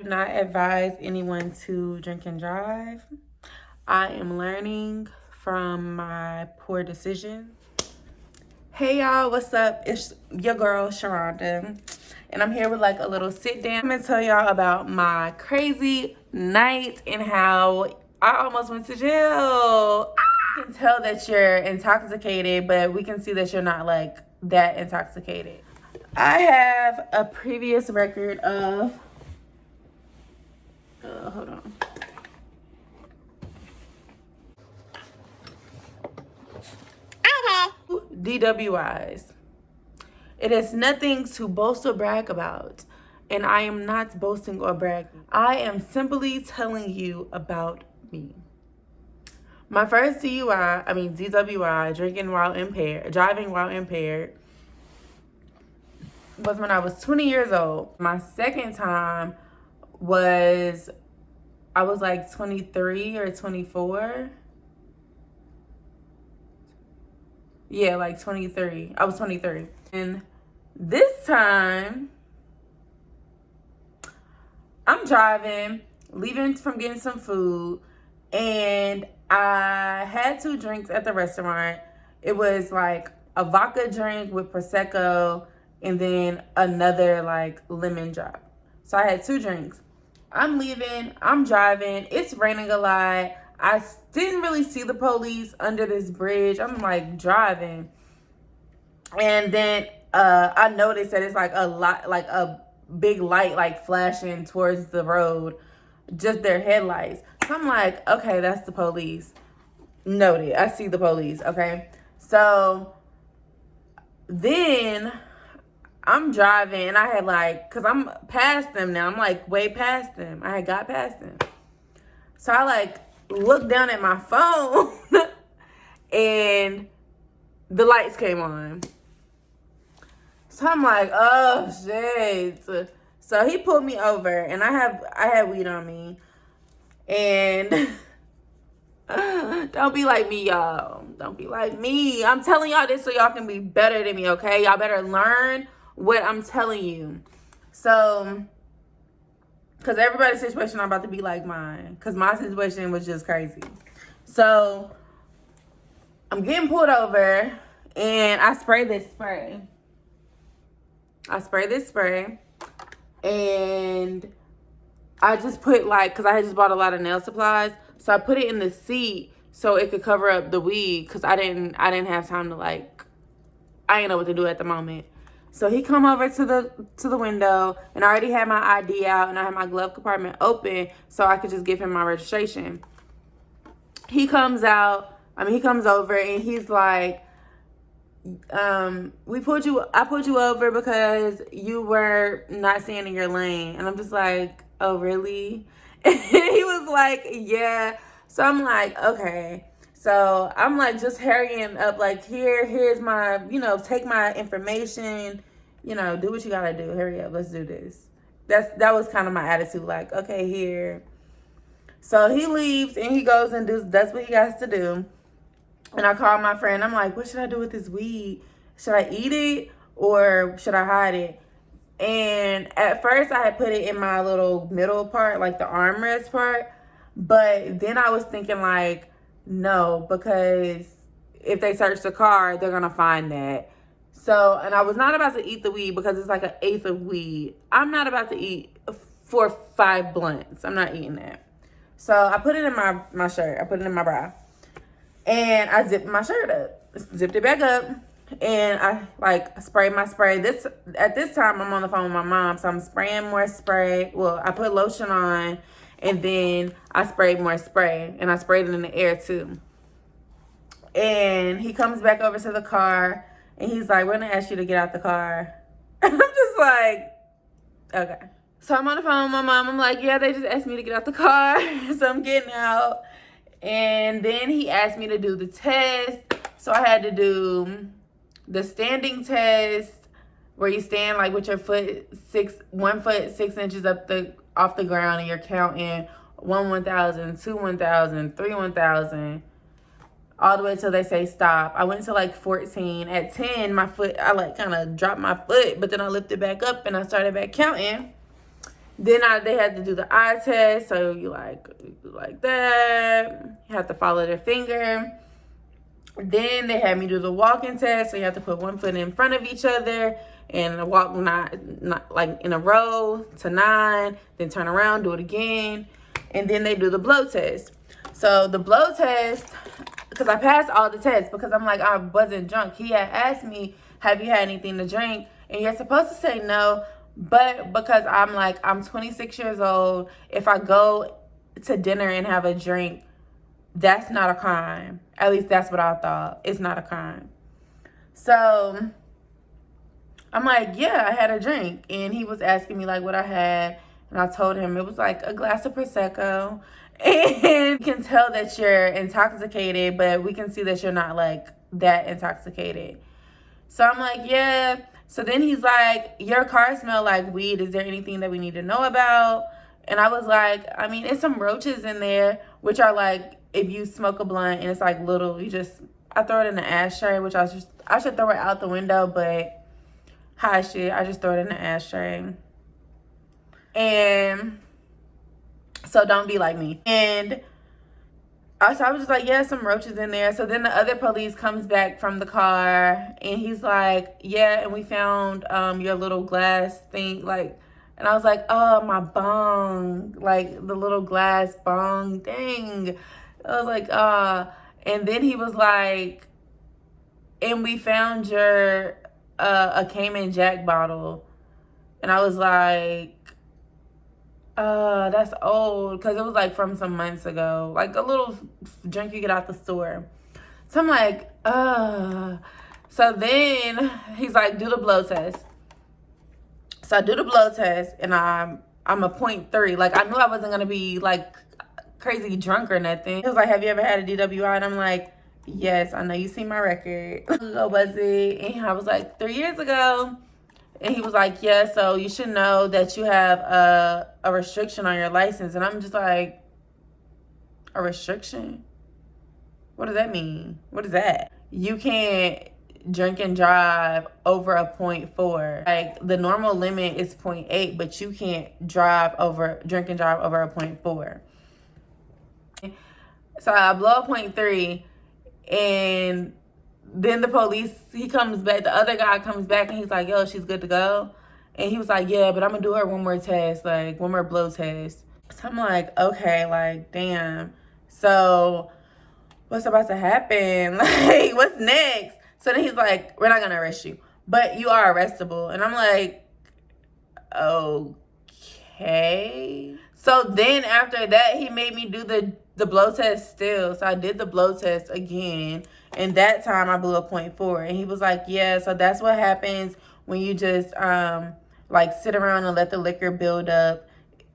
Do not advise anyone to drink and drive. I am learning from my poor decisions. Hey y'all, what's up? It's your girl Sharonda, and I'm here with like a little sit down. I'm gonna tell y'all about my crazy night and how I almost went to jail. I can tell that you're intoxicated, but we can see that you're not like that intoxicated. I have a previous record of hold on. DWIs. It is nothing to boast or brag about, and I am not boasting or bragging. I am simply telling you about me. My first DWI, driving while impaired, was when I was 20 years old. My second time was, I was like 23 or 24. Yeah, like 23. I was 23. And this time, I'm driving, leaving from getting some food, and I had 2 drinks at the restaurant. It was like a vodka drink with Prosecco and then another like lemon drop. So I had 2 drinks. I'm leaving, I'm driving, it's raining a lot. I didn't really see the police under this bridge. I'm like driving. And then I noticed that it's like a big light like flashing towards the road, just their headlights. So I'm like, okay, that's the police. Noted. I see the police, okay? So then I'm driving and I had like, cause I'm past them now. I'm like way past them. I had got past them. So I like looked down at my phone and the lights came on. So I'm like, oh shit. So he pulled me over and I had weed on me. And don't be like me, y'all. Don't be like me. I'm telling y'all this so y'all can be better than me, okay? Y'all better learn what I'm telling you. So, because everybody's situation not about to be like mine. Because my situation was just crazy. So, I'm getting pulled over. And I spray this spray. And I just put like, because I had just bought a lot of nail supplies. So I put it in the seat so it could cover up the weed. Because I didn't have time to like, I didn't know what to do at the moment. So he come over to the window, and I already had my ID out, and I had my glove compartment open so I could just give him my registration. He comes over, and he's like, I pulled you over because you were not staying in your lane. And I'm just like, oh, really? And he was like, yeah. So I'm like, okay. So I'm like just hurrying up, like, here's my, take my information, do what you gotta do. Hurry up, let's do this. That was kind of my attitude, like, okay, here. So he leaves and he goes and does what he has to do. And I called my friend. I'm like, what should I do with this weed? Should I eat it or should I hide it? And at first I had put it in my little middle part, like the armrest part. But then I was thinking like, no, because if they search the car, they're going to find that. So, and I was not about to eat the weed because it's like 1/8 of weed. I'm not about to eat 4 or 5 blunts. I'm not eating that. So I put it in my shirt. I put it in my bra. And I zipped my shirt up, zipped it back up, and I like sprayed my spray. At this time, I'm on the phone with my mom, so I'm spraying more spray. Well, I put lotion on, and then I sprayed more spray, and I sprayed it in the air too. And he comes back over to the car, and he's like, we're gonna ask you to get out the car. And I'm just like, okay. So I'm on the phone with my mom. I'm like, yeah, they just asked me to get out the car. So I'm getting out. And then he asked me to do the test. So I had to do the standing test where you stand like with your 1 foot 6 inches off the ground, and you're counting 1 1,000, 2 1,000, 3 1,000, all the way till they say stop. I went to like 14. At 10, my foot, I like kind of dropped my foot, but then I lifted back up and I started back counting. Then they had to do the eye test. So you like that. You have to follow their finger. Then they had me do the walking test. So you have to put one foot in front of each other and walk not like in a row to 9. Then turn around, do it again. And then they do the blow test. So the blow test, because I passed all the tests because I'm like, I wasn't drunk. He had asked me, have you had anything to drink? And you're supposed to say no. But because I'm like, I'm 26 years old, if I go to dinner and have a drink, that's not a crime. At least that's what I thought. It's not a crime. So I'm like, yeah, I had a drink. And he was asking me like what I had. And I told him it was like a glass of Prosecco. And you can tell that you're intoxicated, but we can see that you're not like that intoxicated. So I'm like, yeah. So then he's like, your car smells like weed. Is there anything that we need to know about? And I was like, I mean, it's some roaches in there, which are like, if you smoke a blunt and it's like little, I throw it in the ashtray, which I should throw it out the window, but I just throw it in the ashtray. And so don't be like me. And so I was just like, yeah, some roaches in there. So then the other police comes back from the car and he's like, yeah, and we found your little glass thing, like, and I was like, oh, my bong, like the little glass bong, dang. I was like, and then he was like, and we found your a Cayman Jack bottle. And I was like, that's old, because it was like from some months ago, like a little drink you get out the store. So I'm like, so then he's like, do the blow test. So I do the blow test and I'm a 0.3. Like, I knew I wasn't gonna be like crazy drunk or nothing. He was like, have you ever had a DWI? And I'm like, yes, I know you see my record. What was it? And I was like, 3 years ago. And he was like, yeah, so you should know that you have a restriction on your license. And I'm just like, a restriction? What does that mean? What is that? You can't drink and drive over a 0.4. Like, the normal limit is 0.8, but you can't drink and drive over a 0.4. So I blow a 0.3, and then the police, he comes back, the other guy comes back, and he's like, yo, she's good to go. And he was like, yeah, but I'm gonna do her one more test, like one more blow test. So I'm like, okay, like, damn. So what's about to happen? Like, what's next? So then he's like, we're not gonna arrest you, but you are arrestable. And I'm like, okay. So then after that, he made me do the blow test still. So I did the blow test again. And that time I blew a 0.4. And he was like, yeah, so that's what happens when you just like sit around and let the liquor build up.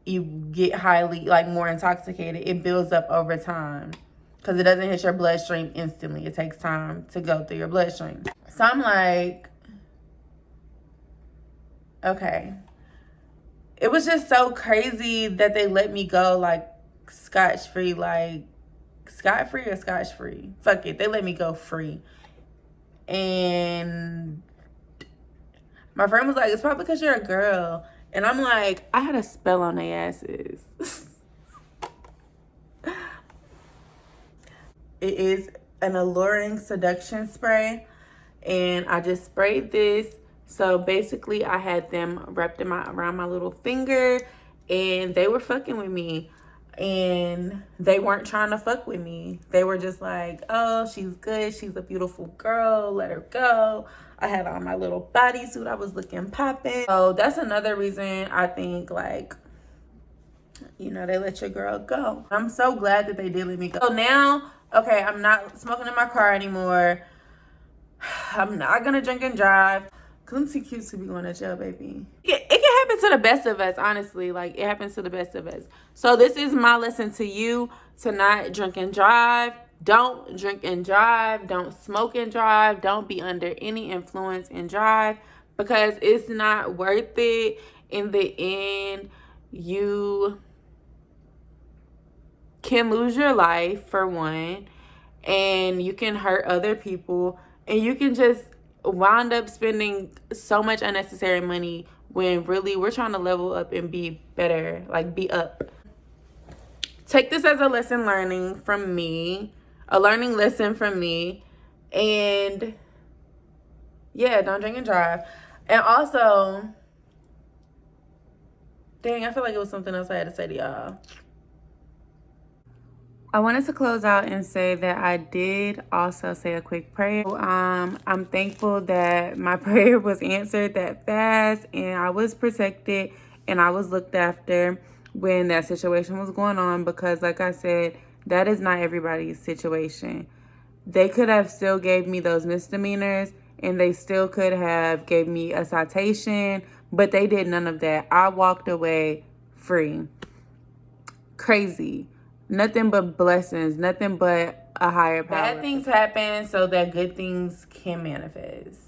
You get highly, like, more intoxicated. It builds up over time because it doesn't hit your bloodstream instantly. It takes time to go through your bloodstream. So I'm like, okay. It was just so crazy that they let me go, like, scotch-free, like, scot-free or scotch-free? Fuck it, they let me go free. And my friend was like, it's probably because you're a girl. And I'm like, I had a spell on their asses. It is an alluring seduction spray. And I just sprayed this. So basically, I had them wrapped around my little finger. And they were fucking with me. And they weren't trying to fuck with me. They were just like, oh, she's good. She's a beautiful girl. Let her go. I had on my little bodysuit. I was looking popping. So that's another reason I think, like, you know, they let your girl go. I'm so glad that they did let me go. So now, okay, I'm not smoking in my car anymore. I'm not going to drink and drive. Because I'm too cute to be going to jail, baby. It can happen to the best of us, honestly. Like, it happens to the best of us. So this is my lesson to you, to not drink and drive. Don't drink and drive. Don't smoke and drive. Don't be under any influence and drive. Because it's not worth it. In the end, you can lose your life, for one. And you can hurt other people. And you can just wound up spending so much unnecessary money when really we're trying to level up and be better, like be up. Take this as a learning lesson from me. And yeah, don't drink and drive. And also, dang, I feel like it was something else I had to say to y'all. I wanted to close out and say that I did also say a quick prayer. I'm thankful that my prayer was answered that fast, and I was protected and I was looked after when that situation was going on, because like I said, that is not everybody's situation. They could have still gave me those misdemeanors, and they still could have gave me a citation, but they did none of that. I walked away free. Crazy. Nothing but blessings, nothing but a higher power. Bad things happen so that good things can manifest.